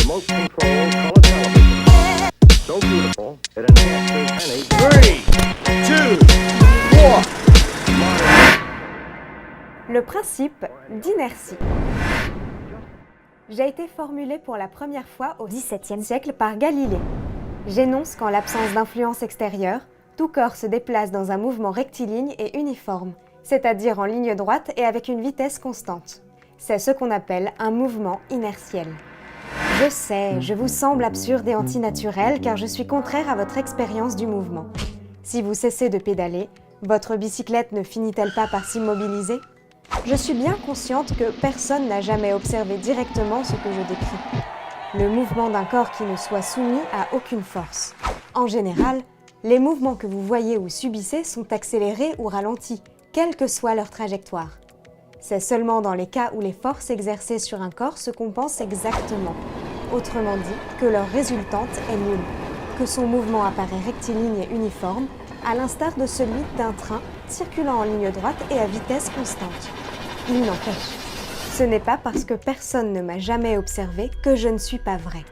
remote control color television. So beautiful, it enhances any... 3, 2, 1. Le principe d'inertie. J'ai été formulé pour la première fois au XVIIe siècle par Galilée. J'énonce qu'en l'absence d'influence extérieure, tout corps se déplace dans un mouvement rectiligne et uniforme, c'est-à-dire en ligne droite et avec une vitesse constante. C'est ce qu'on appelle un mouvement inertiel. Je sais, je vous semble absurde et antinaturel car je suis contraire à votre expérience du mouvement. Si vous cessez de pédaler, votre bicyclette ne finit-elle pas par s'immobiliser ? Je suis bien consciente que personne n'a jamais observé directement ce que je décris. Le mouvement d'un corps qui ne soit soumis à aucune force. En général, les mouvements que vous voyez ou subissez sont accélérés ou ralentis, quelle que soit leur trajectoire. C'est seulement dans les cas où les forces exercées sur un corps se compensent exactement. Autrement dit, que leur résultante est nulle, que son mouvement apparaît rectiligne et uniforme, à l'instar de celui d'un train circulant en ligne droite et à vitesse constante. Il n'empêche, ce n'est pas parce que personne ne m'a jamais observé que je ne suis pas vrai.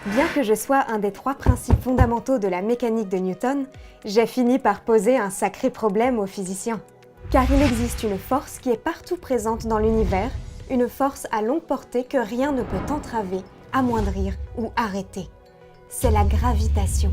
Bien que je sois un des 3 principes fondamentaux de la mécanique de Newton, j'ai fini par poser un sacré problème aux physiciens. Car il existe une force qui est partout présente dans l'univers, une force à longue portée que rien ne peut entraver, amoindrir ou arrêter. C'est la gravitation.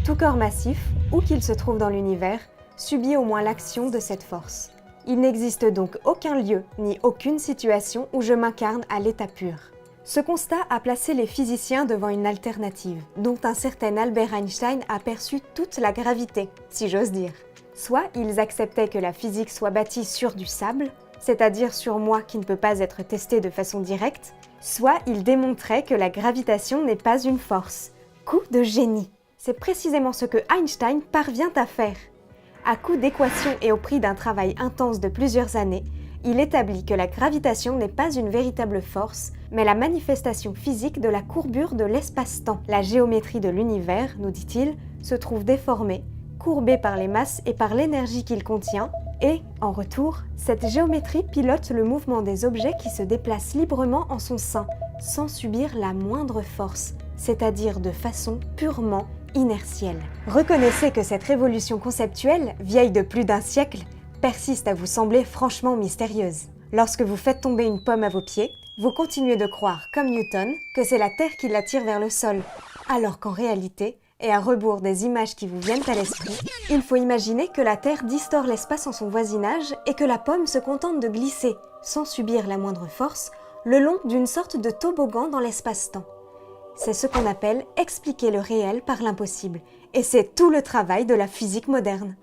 Tout corps massif, où qu'il se trouve dans l'univers, subit au moins l'action de cette force. Il n'existe donc aucun lieu ni aucune situation où je m'incarne à l'état pur. Ce constat a placé les physiciens devant une alternative, dont un certain Albert Einstein a perçu toute la gravité, si j'ose dire. Soit ils acceptaient que la physique soit bâtie sur du sable, c'est-à-dire sur moi qui ne peut pas être testé de façon directe, soit ils démontraient que la gravitation n'est pas une force. Coup de génie! C'est précisément ce que Einstein parvient à faire. À coup d'équations et au prix d'un travail intense de plusieurs années, il établit que la gravitation n'est pas une véritable force, mais la manifestation physique de la courbure de l'espace-temps. La géométrie de l'univers, nous dit-il, se trouve déformée, courbée par les masses et par l'énergie qu'il contient, et, en retour, cette géométrie pilote le mouvement des objets qui se déplacent librement en son sein, sans subir la moindre force, c'est-à-dire de façon purement inertielle. Reconnaissez que cette révolution conceptuelle, vieille de plus d'un siècle, persiste à vous sembler franchement mystérieuse. Lorsque vous faites tomber une pomme à vos pieds, vous continuez de croire, comme Newton, que c'est la Terre qui l'attire vers le sol, alors qu'en réalité, et à rebours des images qui vous viennent à l'esprit, il faut imaginer que la Terre distord l'espace en son voisinage et que la pomme se contente de glisser, sans subir la moindre force, le long d'une sorte de toboggan dans l'espace-temps. C'est ce qu'on appelle expliquer le réel par l'impossible, et c'est tout le travail de la physique moderne.